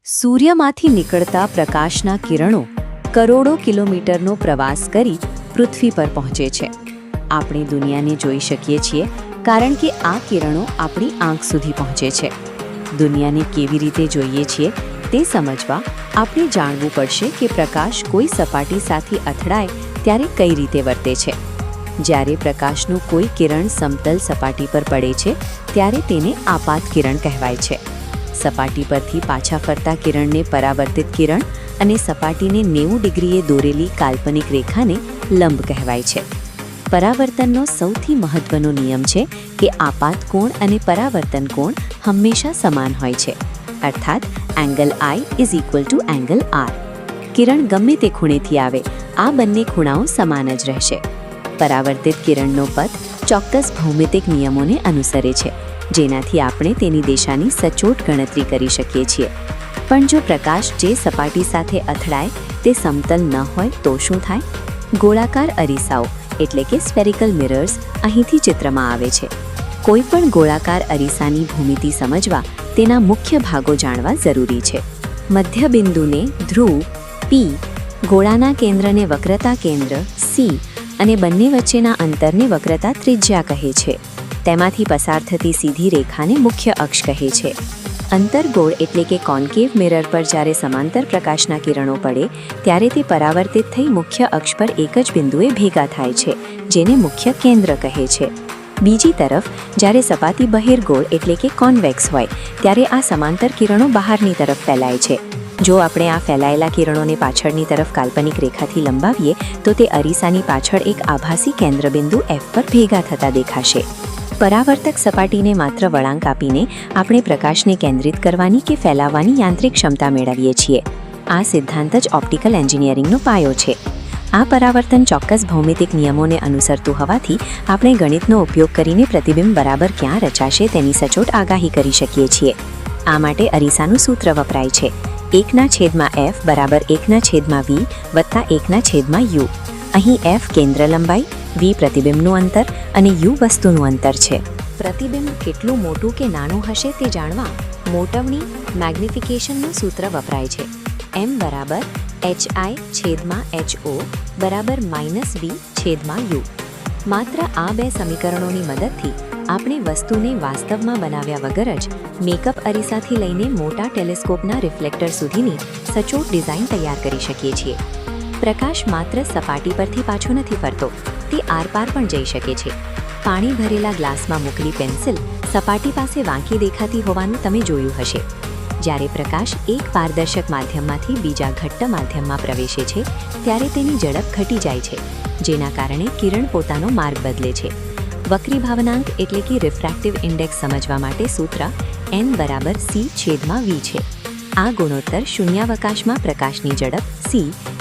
સૂર્યમાંથી નીકળતા પ્રકાશના કિરણો કરોડો કિલોમીટરનો પ્રવાસ કરી પૃથ્વી પર પહોંચે છે. આપણે દુનિયાને જોઈ શકીએ છીએ કારણ કે આ કિરણો આપણી આંખ સુધી પહોંચે છે. દુનિયાને કેવી રીતે જોઈએ છીએ તે સમજવા આપણે જાણવું પડશે કે પ્રકાશ કોઈ સપાટી સાથે અથડાય ત્યારે કઈ રીતે વર્તે છે. જ્યારે પ્રકાશનું કોઈ કિરણ સમતલ સપાટી પર પડે છે ત્યારે તેને આપાત કિરણ કહેવાય છે. સપાટી પરથી પાછા ફરતા કિરણને પરાવર્તિત કિરણ અને સપાટીને 90 ડિગ્રીએ દોરેલી કાલ્પનિક રેખાને લંબ કહેવાય છે. પરાવર્તનનો સૌથી મહત્વનો નિયમ છે કે આપાત કોણ અને પરાવર્તન કોણ હંમેશા સમાન હોય છે, અર્થાત એંગલ I = એંગલ R. કિરણ ગમે તે ખૂણેથી આવે, આ બંને ખૂણાઓ સમાન જ રહેશે. પરાવર્તિત કિરણનો પથ ચોક્કસ ભૌમિતિક નિયમોને અનુસરે છે, જેનાથી આપણે તેની દિશાની સચોટ ગણતરી કરી શકીએ છીએ. પણ જો પ્રકાશ જે સપાટી સાથે અથડાય તે સમતલ ન હોય તો શું થાય? ગોળાકાર અરીસાઓ એટલે કે સ્ફેરિકલ મિરર્સ અહીંથી ચિત્રમાં આવે છે. કોઈ પણ ગોળાકાર અરીસાની ભૂમિતિ સમજવા તેના મુખ્ય ભાગો જાણવા જરૂરી છે. મધ્યબિંદુને ધ્રુવ P, ગોળાના કેન્દ્રને વક્રતા કેન્દ્ર C અને બંને વચ્ચેના અંતરને વક્રતા ત્રિજ્યા કહે છે. તેમાંથી પસાર થતી સીધી રેખાને મુખ્ય અક્ષ કહે છે. અંતરગોળ એટલે કે કોન્કેવ મિરર પર જ્યારે સમાંતર પ્રકાશના કિરણો પડે ત્યારે તે પરાવર્તિત થઈ મુખ્ય અક્ષ પર એક જ બિંદુએ ભેગા થાય છે, જેને મુખ્ય કેન્દ્ર કહે છે. બીજી તરફ જ્યારે સપાટી બહિર્ગોળ એટલે કે કોન્વેક્સ હોય ત્યારે આ સમાંતર કિરણો બહારની તરફ ફેલાય છે. જો આપણે આ ફેલાયેલા કિરણોને પાછળની તરફ કાલ્પનિક રેખાથી લંબાવીએ તો તે અરીસાની પાછળ એક આભાસી કેન્દ્રબિંદુ F પર ભેગા થતા દેખાશે. પરાવર્તક સપાટીને માત્ર વળાંક આપીને આપણે પ્રકાશને કેન્દ્રિત કરવાની કે ફેલાવવાની યાંત્રિક ક્ષમતા મેળવીએ છીએ. આ સિદ્ધાંત જ ઓપ્ટિકલ એન્જિનિયરિંગનો પાયો છે. આ પરાવર્તન ચોક્કસ ભૌમિતિક નિયમોને અનુસરતું હોવાથી આપણે ગણિતનો ઉપયોગ કરીને પ્રતિબિંબ બરાબર ક્યાં રચાશે તેની સચોટ આગાહી કરી શકીએ છીએ. આ માટે અરીસાનું સૂત્ર વપરાય છે: 1/F = 1/V વત્તા 1/U. અહીં F કેન્દ્ર લંબાઈ, V પ્રતિબિંબનું અંતર અને U વસ્તુનું અંતર છે. પ્રતિબિંબ કેટલું મોટું કે નાનું હશે તે જાણવા મોટવણી મેગ્નિફિકેશનનું સૂત્ર વપરાય છે. M = HI/HO −V/U. માત્ર આ બે સમીકરણોની મદદથી આપણે વસ્તુને વાસ્તવમાં બનાવ્યા વગર જ મેકઅપ અરીસાથી લઈને મોટા ટેલિસ્કોપના રિફ્લેક્ટર સુધીની સચોટ ડિઝાઇન તૈયાર કરી શકીએ છીએ. પ્રકાશ માત્ર સપાટી પરથી પાછો નથી ફરતો, તે આરપાર પણ જઈ શકે છે. પાણી ભરેલા ગ્લાસમાં મૂકેલી પેન્સિલ સપાટી પાસે વાંકી દેખાતી હોવાનું તમે જોયું હશે. જ્યારે પ્રકાશ એક પારદર્શક માધ્યમમાંથી બીજા ઘટ્ટ માધ્યમમાં પ્રવેશે છે ત્યારે તેની ઝડપ ઘટી જાય છે, જેના કારણે કિરણ પોતાનો માર્ગ બદલે છે. વક્રીભાવનાંક એટલે કે રિફ્રેક્ટિવ ઇન્ડેક્સ સમજવા માટે સૂત્ર N = C/V છે. આ ગુણોત્તર શૂન્યાવકાશમાં પ્રકાશની ઝડપ C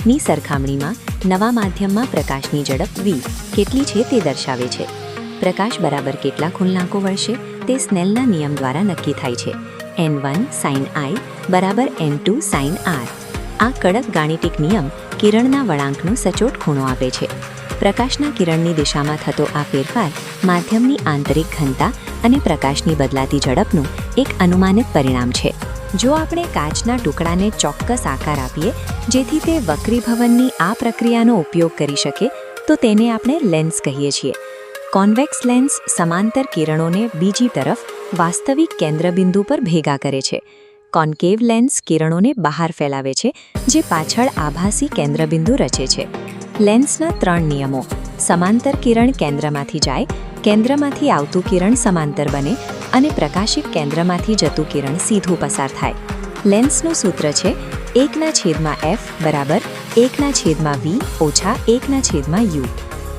ની સરખામણીમાં નવા માધ્યમમાં પ્રકાશની ઝડપ V કેટલી છે તે દર્શાવે છે. પ્રકાશ બરાબર કેટલા ખૂણલાંકો વળશે તે સ્નેલના નિયમ દ્વારા નક્કી થાય છે. N1 sin I = N2 sin R. આ કડક ગાણિતિક નિયમ કિરણના વળાંકનો સચોટ ખૂણો આપે છે. પ્રકાશના કિરણની દિશામાં થતો આ ફેરફાર માધ્યમની આંતરિક ઘનતા અને પ્રકાશની બદલાતી ઝડપનું એક અનુમાનિત પરિણામ છે. જો આપણે કાચના ટુકડાને ચોક્કસ આકાર આપીએ જેથી તે વક્રીભવનની આ પ્રક્રિયાનો ઉપયોગ કરી શકે તો તેને આપણે લેન્સ કહીએ છીએ. કોન્વેક્સ લેન્સ સમાંતર કિરણોને બીજી તરફ વાસ્તવિક કેન્દ્રબિંદુ પર ભેગા કરે છે. કોન્કેવ લેન્સ કિરણોને બહાર ફેલાવે છે, જે પાછળ આભાસી કેન્દ્રબિંદુ રચે છે. લેન્સના 3 નિયમો: સમાંતર કિરણ કેન્દ્રમાંથી જાય, કેન્દ્રમાંથી આવતું કિરણ સમાંતર બને અને પ્રકાશિત કેન્દ્રમાંથી જતું કિરણ સીધું પસાર થાય. લેન્સનું સૂત્ર છે 1/F = 1/V - 1/U.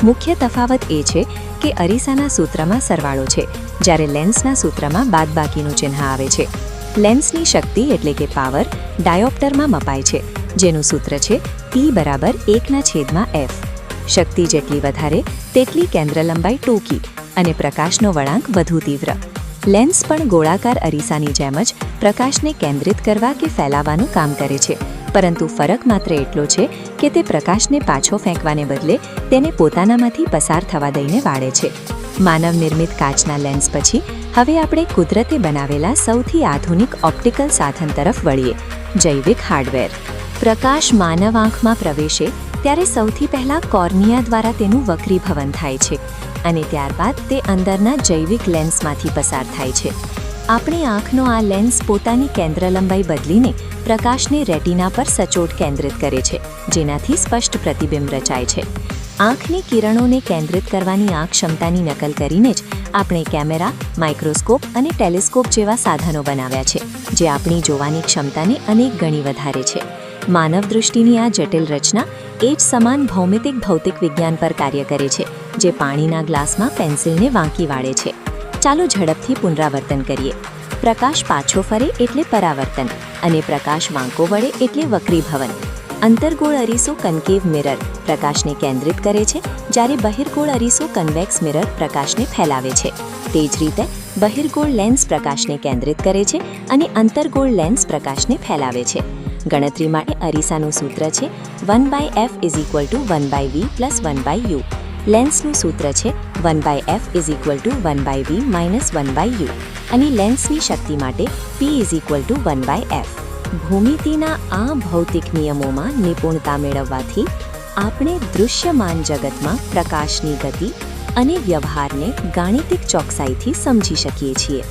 મુખ્ય તફાવત એ છે કે અરીસાના સૂત્રમાં સરવાળો છે, જ્યારે લેન્સના સૂત્રમાં બાદબાકીનું ચિહ્ન આવે છે. લેન્સની શક્તિ એટલે કે પાવર ડાયોપ્ટરમાં મપાય છે, જેનું સૂત્ર છે P = 1/F. શક્તિ જેટલી વધારે તેટલી કેન્દ્ર લંબાઈ ટૂંકી અને પ્રકાશનો વળાંક વધુ તીવ્ર. લેન્સ પણ ગોળાકાર અરીસાની જેમ જ પ્રકાશને કેન્દ્રિત કરવા કે ફેલાવવાનું કામ કરે છે, પરંતુ ફરક માત્ર એટલો છે કે તે પ્રકાશને પાછો ફેંકવાને બદલે તેને પોતાનામાંથી પસાર થવા દઈને વાળે છે. માનવ નિર્મિત કાચના લેન્સ પછી હવે આપણે કુદરતે બનાવેલા સૌથી આધુનિક ઓપ્ટિકલ સાધન તરફ વળીએ, જૈવિક હાર્ડવેર. પ્રકાશ માનવ આંખમાં પ્રવેશે ત્યારે સૌથી પહેલાં કોર્નિયા દ્વારા તેનું વક્રીભવન થાય છે અને ત્યારબાદ તે અંદરના જૈવિક લેન્સમાંથી પસાર થાય છે. આપણી આંખનો આ લેન્સ પોતાની કેન્દ્ર લંબાઈ બદલીને પ્રકાશને રેટિના પર સચોટ કેન્દ્રિત કરે છે, જેનાથી સ્પષ્ટ પ્રતિબિંબ રચાય છે. આંખની કિરણોને કેન્દ્રિત કરવાની આ ક્ષમતાની નકલ કરીને જ આપણે કેમેરા, માઇક્રોસ્કોપ અને ટેલિસ્કોપ જેવા સાધનો બનાવ્યા છે, જે આપણી જોવાની ક્ષમતાને અનેક ગણી વધારે છે. માનવ દૃષ્ટિની આ જટિલ રચના એ જ સમાન ભૌતિક વિજ્ઞાન પર કાર્ય કરે છે, જે પાણીના ગ્લાસમાં પેન્સિલને વાંકી વાળે છે. ચાલો ઝડપથી પુનરાવર્તન કરીએ. પ્રકાશ પાછો ફરે એટલે પરાવર્તન અને પ્રકાશ વાંકો વળે એટલે વક્રીભવન. અંતર્ગોળ અરીસો કન્કેવ મિરર પ્રકાશને કેન્દ્રિત કરે છે, જ્યારે બહિર્ગોળ અરીસો કન્વેક્સ મિરર પ્રકાશને ફેલાવે છે. તે જ રીતે બહિર્ગોળ લેન્સ પ્રકાશને કેન્દ્રિત કરે છે અને અંતર્ગોળ લેન્સ પ્રકાશને ફેલાવે છે. ગણતરી માટે અરીસાનું સૂત્ર છે 1/f = 1/v + 1/u. લેન્સનું સૂત્ર છે 1/f = 1/v - 1/u અને લેન્સની શક્તિ માટે p = 1/f. ભૂમિતિના આ ભૌતિક નિયમોમાં નિપુણતા મેળવવાથી આપણે દૃશ્યમાન જગતમાં પ્રકાશની ગતિ અને વ્યવહારને ગાણિતિક ચોકસાઈથી સમજી શકીએ છીએ.